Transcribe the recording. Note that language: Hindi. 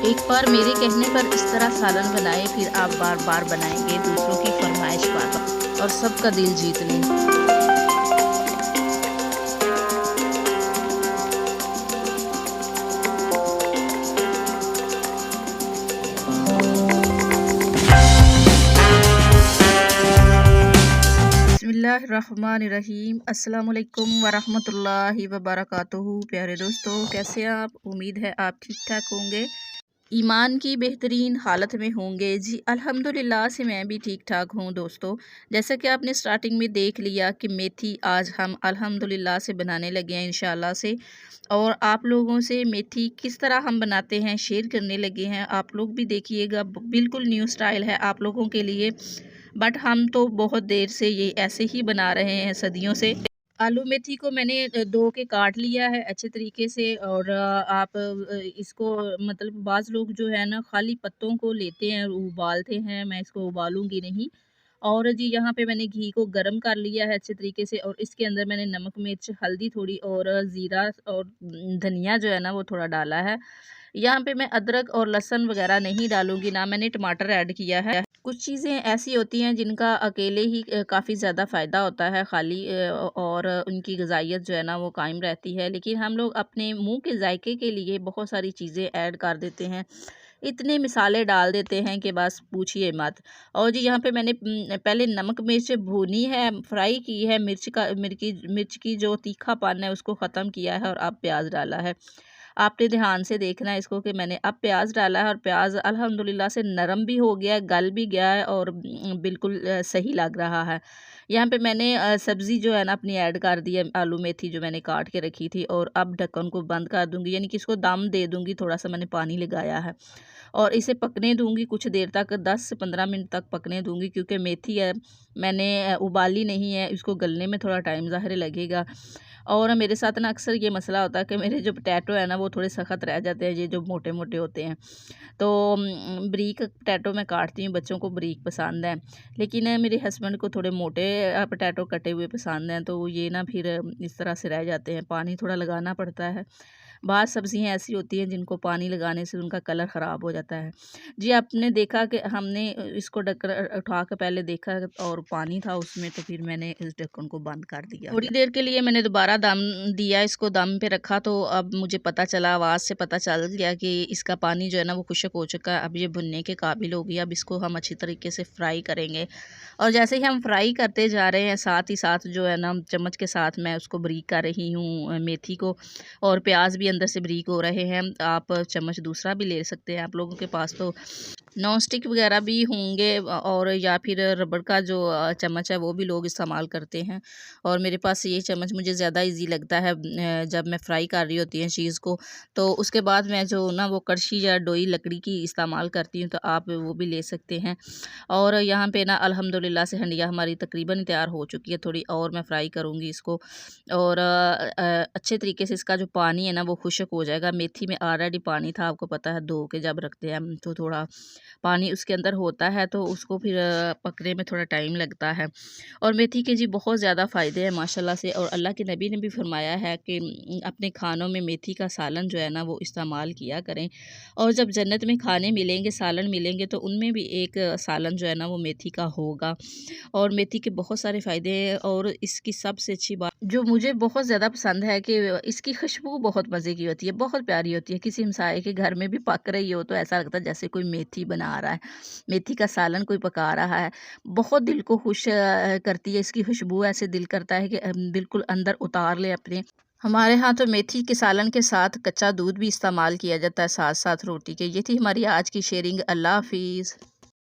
एक बार मेरे कहने पर इस तरह सालन बनाए, फिर आप बार बार बनाएंगे, दूसरों की फरमाइश पर और सबका दिल जीत लें। बिस्मिल्लाहिर्रहमानिर्रहीम। अस्सलामुअलैकुम वरहमतुल्लाहि वबरकातुहू। प्यारे दोस्तों, कैसे हैं आप? उम्मीद है आप ठीक ठाक होंगे, ईमान की बेहतरीन हालत में होंगे। जी अल्हम्दुलिल्लाह से मैं भी ठीक ठाक हूँ दोस्तों। जैसा कि आपने स्टार्टिंग में देख लिया कि मेथी आज हम अल्हम्दुलिल्लाह से बनाने लगे हैं इंशाल्लाह से, और आप लोगों से मेथी किस तरह हम बनाते हैं शेयर करने लगे हैं। आप लोग भी देखिएगा, बिल्कुल न्यू स्टाइल है आप लोगों के लिए, बट हम तो बहुत देर से ये ऐसे ही बना रहे हैं, सदियों से। आलू मेथी को मैंने धो के काट लिया है अच्छे तरीके से, और आप इसको मतलब बाज़ लोग जो है ना खाली पत्तों को लेते हैं और उबालते हैं, मैं इसको उबालूंगी नहीं। और जी यहाँ पे मैंने घी को गरम कर लिया है अच्छे तरीके से, और इसके अंदर मैंने नमक मिर्च हल्दी थोड़ी और ज़ीरा और धनिया जो है ना वो थोड़ा डाला है। यहाँ पे मैं अदरक और लहसुन वगैरह नहीं डालूंगी, ना मैंने टमाटर ऐड किया है। कुछ चीज़ें ऐसी होती हैं जिनका अकेले ही काफ़ी ज़्यादा फ़ायदा होता है खाली, और उनकी ग़िज़ाइयत जो है ना वो कायम रहती है, लेकिन हम लोग अपने मुंह के जायके के लिए बहुत सारी चीज़ें ऐड कर देते हैं, इतने मिसाले डाल देते हैं कि बस पूछिए मत। और जी यहाँ पे मैंने पहले नमक मिर्च भूनी है, फ्राई की है, मिर्च की जो तीखापन है उसको ख़त्म किया है, और अब प्याज डाला है। आपने ध्यान से देखना है इसको कि मैंने अब प्याज डाला है, और प्याज अल्हम्दुलिल्लाह से नरम भी हो गया है, गल भी गया है, और बिल्कुल सही लग रहा है। यहाँ पे मैंने सब्ज़ी जो है ना अपनी ऐड कर दी है, आलू मेथी जो मैंने काट के रखी थी, और अब ढक्कन को बंद कर दूंगी, यानी कि इसको दम दे दूंगी। थोड़ा सा मैंने पानी लगाया है और इसे पकने दूंगी कुछ देर तक, 10 से 15 मिनट तक पकने दूंगी, क्योंकि मेथी है मैंने उबाली नहीं है, इसको गलने में थोड़ा टाइम ज़ाहिर लगेगा। और मेरे साथ ना अक्सर ये मसला होता है कि मेरे जो पोटैटो है ना वो थोड़े सख्त रह जाते हैं, ये जो मोटे मोटे होते हैं। तो बरीक पोटैटो मैं काटती हूँ, बच्चों को बरीक पसंद है, लेकिन मेरे हस्बैंड को थोड़े मोटे पोटैटो कटे हुए पसंद हैं, तो ये ना फिर इस तरह से रह जाते हैं, पानी थोड़ा लगाना पड़ता है। बाद सब्ज़ियाँ ऐसी होती हैं जिनको पानी लगाने से उनका कलर ख़राब हो जाता है। जी आपने देखा कि हमने इसको ढक्कन उठा के पहले देखा और पानी था उसमें, तो फिर मैंने इस ढक्कन को बंद कर दिया। थोड़ी देर के लिए मैंने दोबारा दम दिया, इसको दम पे रखा, तो अब मुझे पता चला, आवाज़ से पता चल गया कि इसका पानी जो है ना वो खुश्क हो चुका है। अब ये भुनने के काबिल हो गया। अब इसको हम अच्छी तरीके से फ्राई करेंगे, और जैसे ही हम फ्राई करते जा रहे हैं साथ ही साथ जो है ना चम्मच के साथ मैं उसको बारीक कर रही हूँ मेथी को, और प्याज भी अंदर से बारीक हो रहे हैं। आप चम्मच दूसरा भी ले सकते हैं, आप लोगों के पास तो नॉन स्टिक वगैरह भी होंगे, और या फिर रबड़ का जो चम्मच है वो भी लोग इस्तेमाल करते हैं, और मेरे पास ये चम्मच मुझे ज़्यादा इजी लगता है। जब मैं फ्राई कर रही होती है चीज़ को, तो उसके बाद मैं जो ना वो कड़छी या डोई लकड़ी की इस्तेमाल करती हूँ, तो आप वो भी ले सकते हैं। और यहाँ पे ना अल्हम्दुलिल्लाह से हंडिया हमारी तकरीबन तैयार हो चुकी है, थोड़ी और मैं फ्राई करूँगी इसको, और अच्छे तरीके से इसका जो पानी है ना वो खुश्क हो जाएगा। मेथी में ऑलरेडी पानी था, आपको पता है, धो के जब रखते हैं हम तो थोड़ा पानी उसके अंदर होता है, तो उसको फिर पकने में थोड़ा टाइम लगता है। और मेथी के जी बहुत ज़्यादा फ़ायदे हैं माशाल्लाह से, और अल्लाह के नबी ने भी फरमाया है कि अपने खानों में मेथी का सालन जो है ना वो इस्तेमाल किया करें, और जब जन्नत में खाने मिलेंगे, सालन मिलेंगे, तो उनमें भी एक सालन जो है ना वो मेथी का होगा। और मेथी के बहुत सारे फ़ायदे हैं, और इसकी सबसे अच्छी बात जो मुझे बहुत ज़्यादा पसंद है कि इसकी खुशबू बहुत मज़े की होती है, बहुत प्यारी होती है। किसी हमसाये के घर में भी पक रही हो तो ऐसा लगता है जैसे कोई मेथी बना रहा है, मेथी का सालन कोई पका रहा है। बहुत दिल को खुश करती है इसकी खुशबू, ऐसे दिल करता है कि बिल्कुल अंदर उतार लें अपने। हमारे यहाँ तो मेथी के सालन के साथ कच्चा दूध भी इस्तेमाल किया जाता है, साथ साथ रोटी के। ये थी हमारी आज की शेयरिंग। अल्लाह हाफिज़।